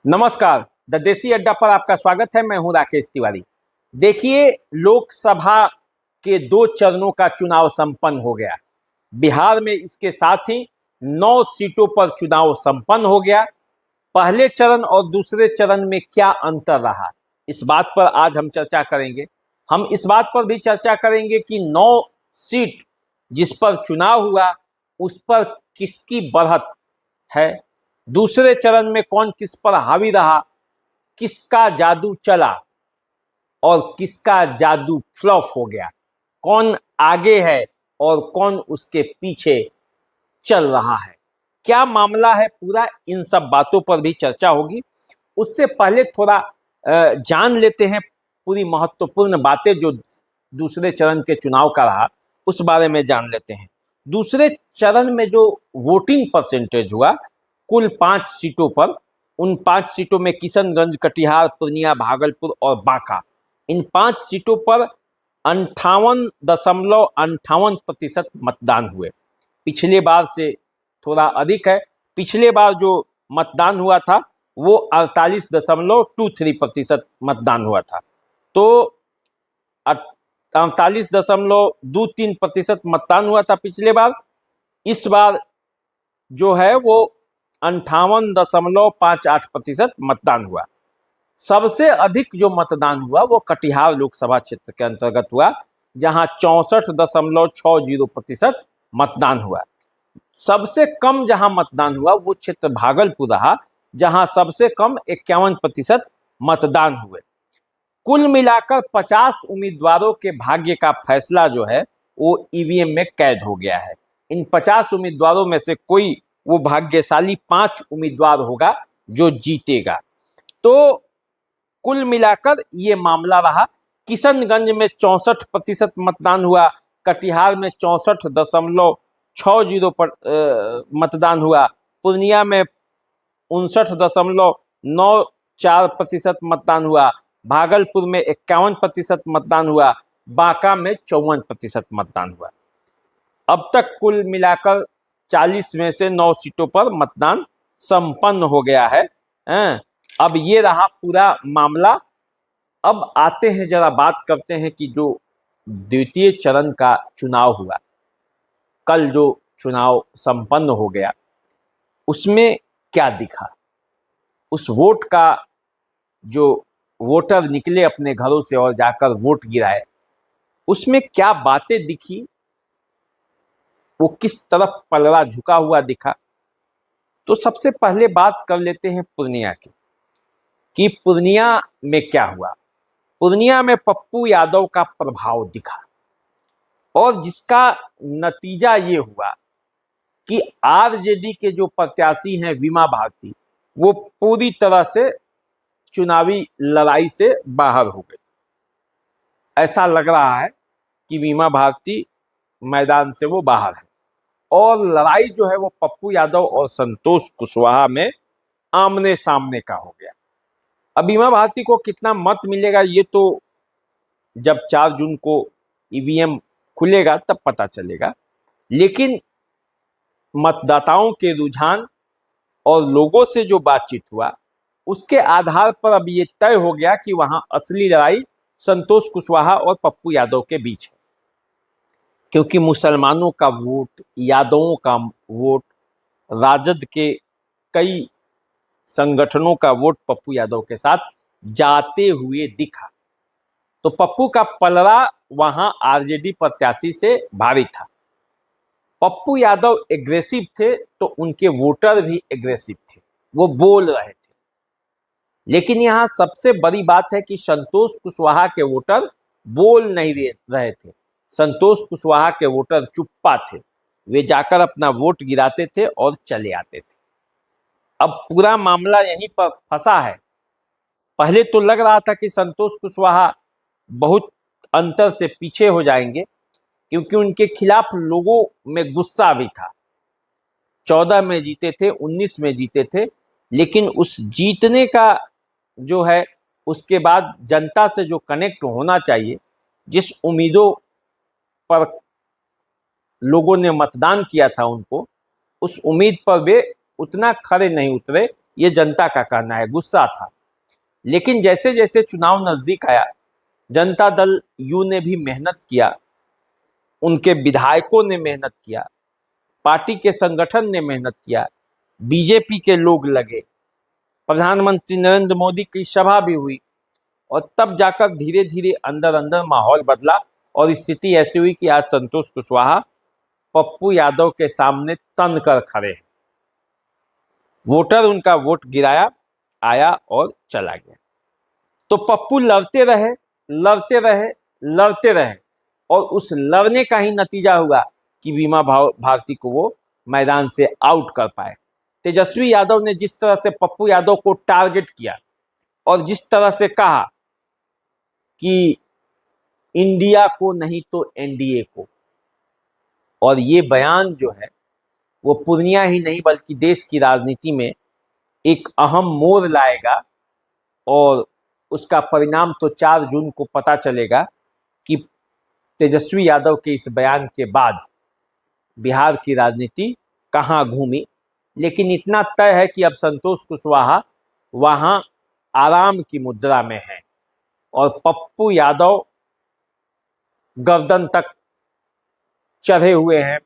नमस्कार। द देसी अड्डा पर आपका स्वागत है। मैं हूं राकेश तिवारी। देखिए, लोकसभा के 2 चरणों का चुनाव संपन्न हो गया। बिहार में इसके साथ ही 9 सीटों पर चुनाव संपन्न हो गया। पहले चरण और दूसरे चरण में क्या अंतर रहा, इस बात पर आज हम चर्चा करेंगे। हम इस बात पर भी चर्चा करेंगे कि 9 सीट जिस पर चुनाव हुआ उस पर किसकी बढ़त है, दूसरे चरण में कौन किस पर हावी रहा, किसका जादू चला और किसका जादू फ्लॉप हो गया, कौन आगे है और कौन उसके पीछे चल रहा है, क्या मामला है पूरा, इन सब बातों पर भी चर्चा होगी। उससे पहले थोड़ा जान लेते हैं पूरी महत्वपूर्ण बातें जो दूसरे चरण के चुनाव का रहा, उस बारे में जान लेते हैं। दूसरे चरण में जो वोटिंग परसेंटेज हुआ कुल 5 सीटों पर, उन 5 सीटों में किशनगंज, कटिहार, पूर्णिया, भागलपुर और बांका, इन 5 सीटों पर 58.58% मतदान हुए। पिछले बार से थोड़ा अधिक है। पिछले बार जो मतदान हुआ था वो 48.23% मतदान हुआ था, तो 48.23% मतदान हुआ था पिछले बार। इस बार जो है वो 58.58% मतदान हुआ। सबसे अधिक जो मतदान हुआ वो कटिहार लोकसभा क्षेत्र के अंतर्गत हुआ, जहां 64.60% मतदान हुआ। सबसे कम जहां मतदान हुआ वो क्षेत्र भागलपुर रहा, जहां सबसे कम 51% मतदान हुए। कुल मिलाकर 50 उम्मीदवारों के भाग्य का फैसला जो है वो ईवीएम में कैद हो गया है। इन 50 उम्मीदवारों में से कोई वो भाग्यशाली 5 उम्मीदवार होगा जो जीतेगा। तो कुल मिलाकर ये मामला रहा। किशनगंज में 64% मतदान हुआ, कटिहार में 64.60 पर मतदान हुआ, पूर्णिया में 59.94% मतदान हुआ, भागलपुर में 51% मतदान हुआ, बांका में 54% मतदान हुआ। अब तक कुल मिलाकर 40 में से 9 सीटों पर मतदान संपन्न हो गया है। अब ये रहा पूरा मामला। अब आते हैं, जरा बात करते हैं कि जो द्वितीय चरण का चुनाव हुआ, कल जो चुनाव संपन्न हो गया, उसमें क्या दिखा। उस वोट का जो वोटर निकले अपने घरों से और जाकर वोट गिराए, उसमें क्या बातें दिखी, वो किस तरफ पलड़ा झुका हुआ दिखा। तो सबसे पहले बात कर लेते हैं पूर्णिया की, कि पूर्णिया में क्या हुआ। पूर्णिया में पप्पू यादव का प्रभाव दिखा और जिसका नतीजा ये हुआ कि आरजेडी के जो प्रत्याशी हैं वीमा भारती, वो पूरी तरह से चुनावी लड़ाई से बाहर हो गई। ऐसा लग रहा है कि वीमा भारती मैदान से वो बाहर है और लड़ाई जो है वो पप्पू यादव और संतोष कुशवाहा में आमने सामने का हो गया। अब वीमा भारती को कितना मत मिलेगा ये तो जब 4 जून को ईवीएम खुलेगा तब पता चलेगा, लेकिन मतदाताओं के रुझान और लोगों से जो बातचीत हुआ उसके आधार पर अब ये तय हो गया कि वहां असली लड़ाई संतोष कुशवाहा और पप्पू यादव के बीच है। क्योंकि मुसलमानों का वोट, यादवों का वोट, राजद के कई संगठनों का वोट पप्पू यादव के साथ जाते हुए दिखा। तो पप्पू का पलड़ा वहां आरजेडी प्रत्याशी से भारी था। पप्पू यादव एग्रेसिव थे तो उनके वोटर भी एग्रेसिव थे, वो बोल रहे थे। लेकिन यहां सबसे बड़ी बात है कि संतोष कुशवाहा के वोटर बोल नहीं रहे थे। संतोष कुशवाहा के वोटर चुप्पा थे, वे जाकर अपना वोट गिराते थे और चले आते थे। अब पूरा मामला यहीं पर फंसा है। पहले तो लग रहा था कि संतोष कुशवाहा बहुत अंतर से पीछे हो जाएंगे, क्योंकि उनके खिलाफ लोगों में गुस्सा भी था। 14 में जीते थे, 19 में जीते थे, लेकिन उस जीतने का जो है उसके बाद जनता से जो कनेक्ट होना चाहिए, जिस उम्मीदों पर लोगों ने मतदान किया था उनको, उस उम्मीद पर वे उतना खरे नहीं उतरे ये जनता का कहना है, गुस्सा था। लेकिन जैसे जैसे चुनाव नजदीक आया, जनता दल यू ने भी मेहनत किया, उनके विधायकों ने मेहनत किया, पार्टी के संगठन ने मेहनत किया, बीजेपी के लोग लगे, प्रधानमंत्री नरेंद्र मोदी की सभा भी हुई, और तब जाकर धीरे धीरे अंदर अंदर माहौल बदला और स्थिति ऐसी हुई कि आज संतोष कुशवाहा पप्पू यादव के सामने तन कर खड़े हैं। वोटर उनका वोट गिराया, आया और चला गया। तो पप्पू लड़ते रहे, लड़ते रहे, लड़ते रहे, और उस लड़ने का ही नतीजा हुआ कि बीमा भारती को वो मैदान से आउट कर पाए। तेजस्वी यादव ने जिस तरह से पप्पू यादव को टारगेट किया और जिस तरह से कहा कि इंडिया को नहीं तो एनडीए को, और ये बयान जो है वो पूर्णिया ही नहीं बल्कि देश की राजनीति में एक अहम मोड़ लाएगा, और उसका परिणाम तो 4 जून को पता चलेगा कि तेजस्वी यादव के इस बयान के बाद बिहार की राजनीति कहाँ घूमी। लेकिन इतना तय है कि अब संतोष कुशवाहा वहां आराम की मुद्रा में है और पप्पू यादव गर्दन तक चढ़े हुए हैं।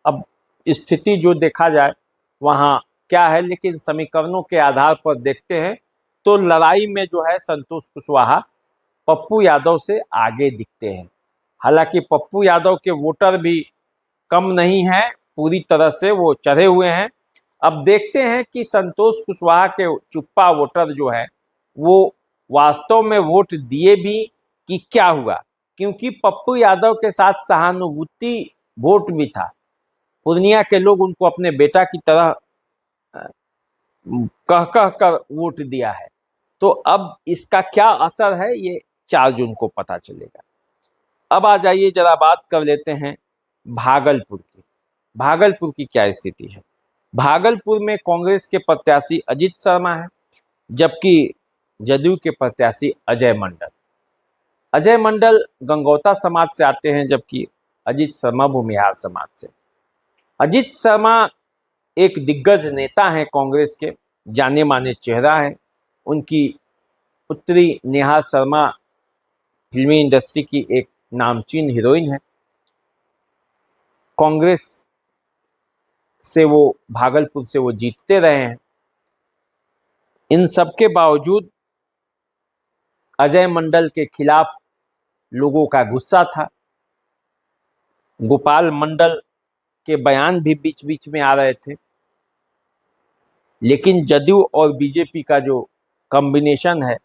अब स्थिति जो देखा जाए वहां क्या है, लेकिन समीकरणों के आधार पर देखते हैं तो लड़ाई में जो है संतोष कुशवाहा पप्पू यादव से आगे दिखते हैं। हालांकि पप्पू यादव के वोटर भी कम नहीं हैं, पूरी तरह से वो चढ़े हुए हैं। अब देखते हैं कि संतोष कुशवाहा के चुप्पा वोटर जो है वो वास्तव में वोट दिए भी कि क्या हुआ, क्योंकि पप्पू यादव के साथ सहानुभूति वोट भी था। पूर्णिया के लोग उनको अपने बेटा की तरह कह कह कर वोट दिया है। तो अब इसका क्या असर है ये 4 जून को पता चलेगा। अब आ जाइए जरा बात कर लेते हैं भागलपुर की। भागलपुर की क्या स्थिति है। भागलपुर में कांग्रेस के प्रत्याशी अजीत शर्मा है, जबकि जदयू के प्रत्याशी अजय मंडल। अजय मंडल गंगौता समाज से आते हैं, जबकि अजीत शर्मा भूमिहार समाज से। अजीत शर्मा एक दिग्गज नेता हैं, कांग्रेस के जाने माने चेहरा हैं। उनकी पुत्री नेहा शर्मा फिल्मी इंडस्ट्री की एक नामचीन हीरोइन है। कांग्रेस से वो भागलपुर से वो जीतते रहे हैं। इन सब के बावजूद अजय मंडल के खिलाफ लोगों का गुस्सा था। गोपाल मंडल के बयान भी बीच बीच में आ रहे थे। लेकिन जदयू और बीजेपी का जो कॉम्बिनेशन है,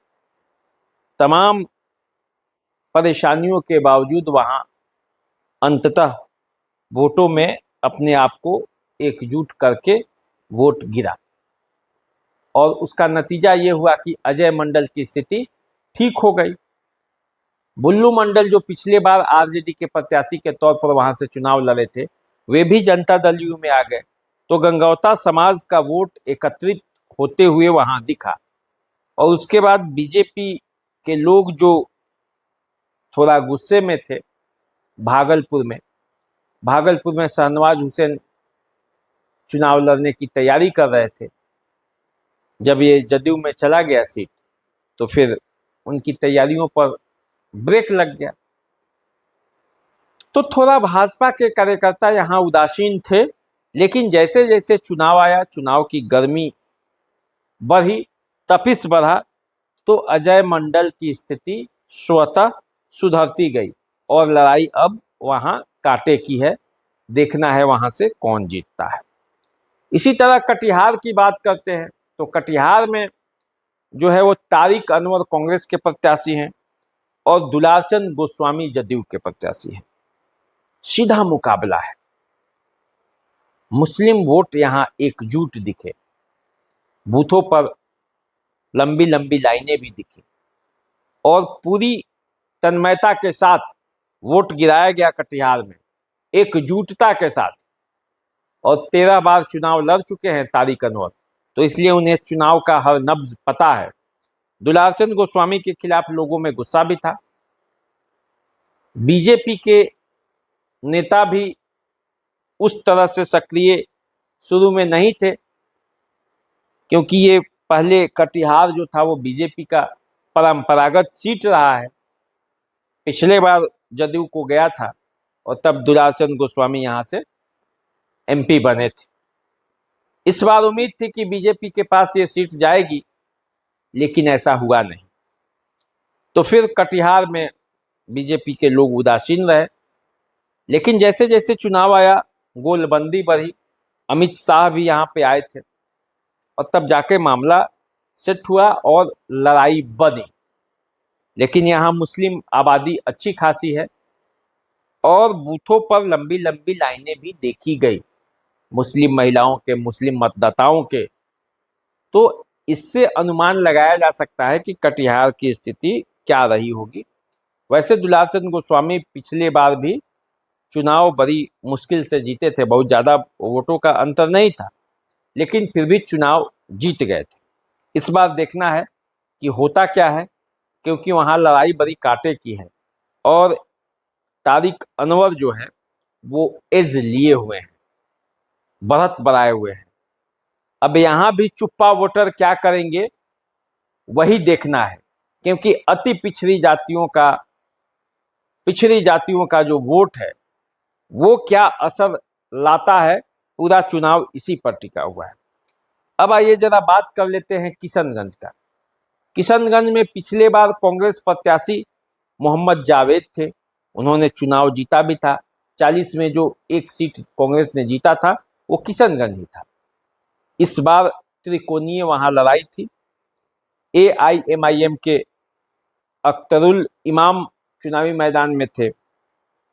तमाम परेशानियों के बावजूद वहां अंततः वोटों में अपने आप को एकजुट करके वोट गिरा, और उसका नतीजा ये हुआ कि अजय मंडल की स्थिति ठीक हो गई। बुल्लू मंडल जो पिछले बार आरजेडी के प्रत्याशी के तौर पर वहां से चुनाव लड़े थे, वे भी जनता दल यू में आ गए। तो गंगौता समाज का वोट एकत्रित होते हुए वहां दिखा, और उसके बाद बीजेपी के लोग जो थोड़ा गुस्से में थे भागलपुर में शहनवाज हुसैन चुनाव लड़ने की तैयारी कर रहे थे। जब ये जदयू में चला गया सीट, तो फिर उनकी तैयारियों पर ब्रेक लग गया। तो थोड़ा भाजपा के कार्यकर्ता यहाँ उदासीन थे। लेकिन जैसे जैसे चुनाव आया, चुनाव की गर्मी बढ़ी, तपिश बढ़ा, तो अजय मंडल की स्थिति स्वतः सुधरती गई, और लड़ाई अब वहां कांटे की है। देखना है वहां से कौन जीतता है। इसी तरह कटिहार की बात करते हैं, तो कटिहार में जो है वो तारिक अनवर कांग्रेस के प्रत्याशी हैं और दुलारचंद गोस्वामी जदयू के प्रत्याशी हैं। सीधा मुकाबला है। मुस्लिम वोट यहाँ एकजुट दिखे, बूथों पर लंबी लंबी लाइनें भी दिखी, और पूरी तन्मयता के साथ वोट गिराया गया कटिहार में, एकजुटता के साथ। और 13 बार चुनाव लड़ चुके हैं तारिक अनवर, तो इसलिए उन्हें चुनाव का हर नब्ज पता है। दुलारचंद गोस्वामी के खिलाफ लोगों में गुस्सा भी था। बीजेपी के नेता भी उस तरह से सक्रिय शुरू में नहीं थे, क्योंकि ये पहले कटिहार जो था वो बीजेपी का परंपरागत सीट रहा है। पिछले बार जदयू को गया था और तब दुलारचंद गोस्वामी यहाँ से एमपी बने थे। इस बार उम्मीद थी कि बीजेपी के पास ये सीट जाएगी, लेकिन ऐसा हुआ नहीं। तो फिर कटिहार में बीजेपी के लोग उदासीन रहे। लेकिन जैसे जैसे चुनाव आया, गोलबंदी बढ़ी, अमित शाह भी यहाँ पे आए थे और तब जाके मामला सेट हुआ और लड़ाई बनी। लेकिन यहाँ मुस्लिम आबादी अच्छी खासी है और बूथों पर लंबी लंबी लाइनें भी देखी गई, मुस्लिम महिलाओं के, मुस्लिम मतदाताओं के। तो इससे अनुमान लगाया जा सकता है कि कटिहार की स्थिति क्या रही होगी। वैसे दुलारचंद गोस्वामी पिछले बार भी चुनाव बड़ी मुश्किल से जीते थे, बहुत ज़्यादा वोटों का अंतर नहीं था, लेकिन फिर भी चुनाव जीत गए थे। इस बार देखना है कि होता क्या है, क्योंकि वहाँ लड़ाई बड़ी कांटे की है और तारिक अनवर जो है वो एज लिए हुए हैं, बढ़त बढ़ाए हुए हैं। अब यहाँ भी चुप्पा वोटर क्या करेंगे वही देखना है, क्योंकि अति पिछड़ी जातियों का जो वोट है वो क्या असर लाता है, पूरा चुनाव इसी पर टिका हुआ है। अब आइए जरा बात कर लेते हैं किशनगंज का। किशनगंज में पिछले बार कांग्रेस प्रत्याशी मोहम्मद जावेद थे, उन्होंने चुनाव जीता भी था। 40 में जो एक सीट कांग्रेस ने जीता था वो किशनगंज ही था। इस बार त्रिकोणीय वहां लड़ाई थी। AIMIM के अख्तरुल इमाम चुनावी मैदान में थे,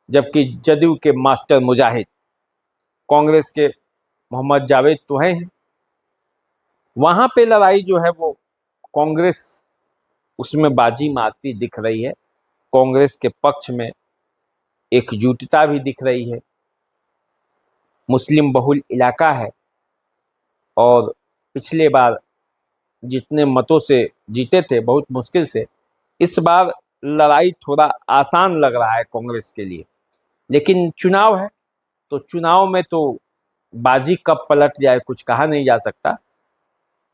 जबकि जदयू के मास्टर मुजाहिद, कांग्रेस के मोहम्मद जावेद तो हैं। वहां पे लड़ाई जो है वो कांग्रेस उसमें बाजी मारती दिख रही है। कांग्रेस के पक्ष में एकजुटता भी दिख रही है। मुस्लिम बहुल इलाका है और पिछले बार जितने मतों से जीते थे, बहुत मुश्किल से, इस बार लड़ाई थोड़ा आसान लग रहा है कांग्रेस के लिए। लेकिन चुनाव है, तो चुनाव में तो बाजी कब पलट जाए कुछ कहा नहीं जा सकता।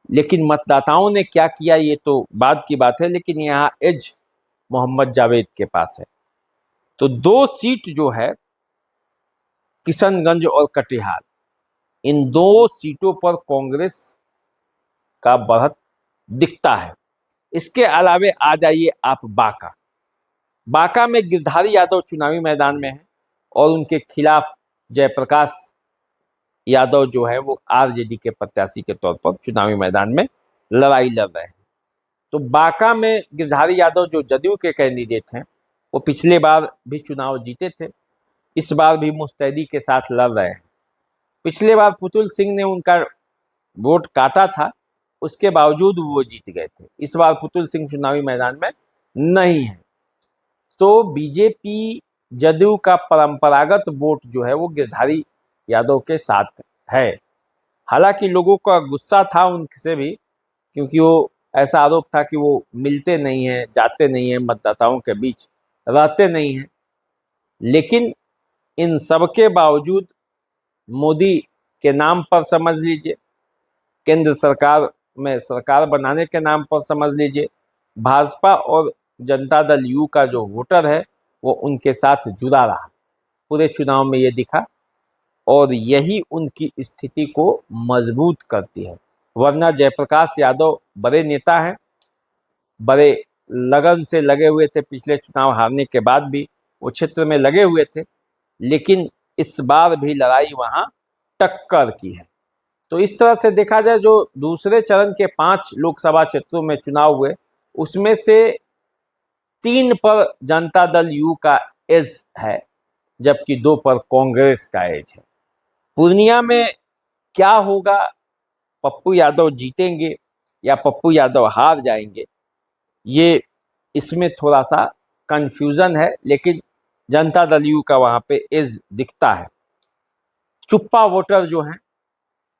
लेकिन मतदाताओं ने क्या किया ये तो बाद की बात है। लेकिन यहाँ एज मोहम्मद जावेद के पास है। तो 2 सीट जो है किशनगंज और कटिहार, इन 2 सीटों पर कांग्रेस का बढ़त दिखता है। इसके अलावे आ जाइए आप बांका में गिरधारी यादव चुनावी मैदान में है और उनके खिलाफ जयप्रकाश यादव जो है वो RJD के प्रत्याशी के तौर पर चुनावी मैदान में लड़ाई लड़ रहे हैं। तो बांका में गिरधारी यादव जो जदयू के कैंडिडेट हैं, वो पिछले बार भी चुनाव जीते थे, इस बार भी मुस्तैदी के साथ लड़ रहे हैं। पिछले बार पुतुल सिंह ने उनका वोट काटा था, उसके बावजूद वो जीत गए थे। इस बार पुतुल सिंह चुनावी मैदान में नहीं है। तो बीजेपी जदयू का परंपरागत वोट जो है वो गिरधारी यादव के साथ है। हालांकि लोगों का गुस्सा था उनसे भी, क्योंकि वो ऐसा आरोप था कि वो मिलते नहीं हैं, जाते नहीं हैं, मतदाताओं के बीच रहते नहीं हैं। लेकिन इन सब के बावजूद मोदी के नाम पर समझ लीजिए, केंद्र सरकार में सरकार बनाने के नाम पर समझ लीजिए, भाजपा और जनता दल यू का जो वोटर है वो उनके साथ जुड़ा रहा। पूरे चुनाव में ये दिखा और यही उनकी स्थिति को मजबूत करती है। वरना जयप्रकाश यादव बड़े नेता हैं, बड़े लगन से लगे हुए थे, पिछले चुनाव हारने के बाद भी वो क्षेत्र में लगे हुए थे। लेकिन इस बार भी लड़ाई वहां टक्कर की है। तो इस तरह से देखा जाए, जो दूसरे चरण के 5 लोकसभा क्षेत्रों में चुनाव हुए, उसमें से 3 पर जनता दल यू का एज है, जबकि 2 पर कांग्रेस का एज है। पूर्णिया में क्या होगा, पप्पू यादव जीतेंगे या पप्पू यादव हार जाएंगे, ये इसमें थोड़ा सा कंफ्यूजन है। लेकिन जनता दल यू का वहां पे एज दिखता है। चुप्पा वोटर जो हैं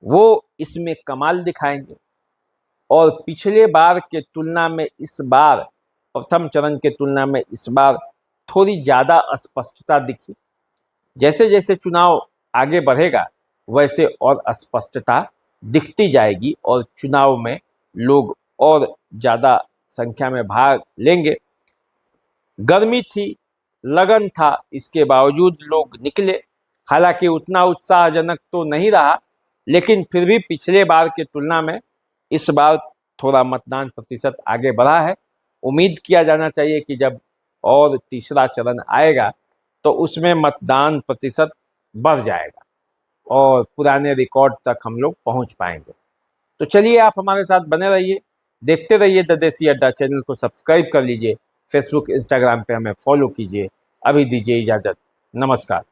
वो इसमें कमाल दिखाएंगे और पिछले बार के तुलना में इस बार, प्रथम चरण के तुलना में इस बार थोड़ी ज़्यादा स्पष्टता दिखी। जैसे जैसे चुनाव आगे बढ़ेगा वैसे और स्पष्टता दिखती जाएगी और चुनाव में लोग और ज़्यादा संख्या में भाग लेंगे। गर्मी थी, लगन था, इसके बावजूद लोग निकले। हालांकि उतना उत्साहजनक तो नहीं रहा, लेकिन फिर भी पिछले बार की तुलना में इस बार थोड़ा मतदान प्रतिशत आगे बढ़ा है। उम्मीद किया जाना चाहिए कि जब और तीसरा चरण आएगा तो उसमें मतदान प्रतिशत बढ़ जाएगा और पुराने रिकॉर्ड तक हम लोग पहुंच पाएंगे। तो चलिए, आप हमारे साथ बने रहिए, देखते रहिए द देसी अड्डा। चैनल को सब्सक्राइब कर लीजिए, फेसबुक इंस्टाग्राम पे हमें फॉलो कीजिए। अभी दीजिए इजाज़त, नमस्कार।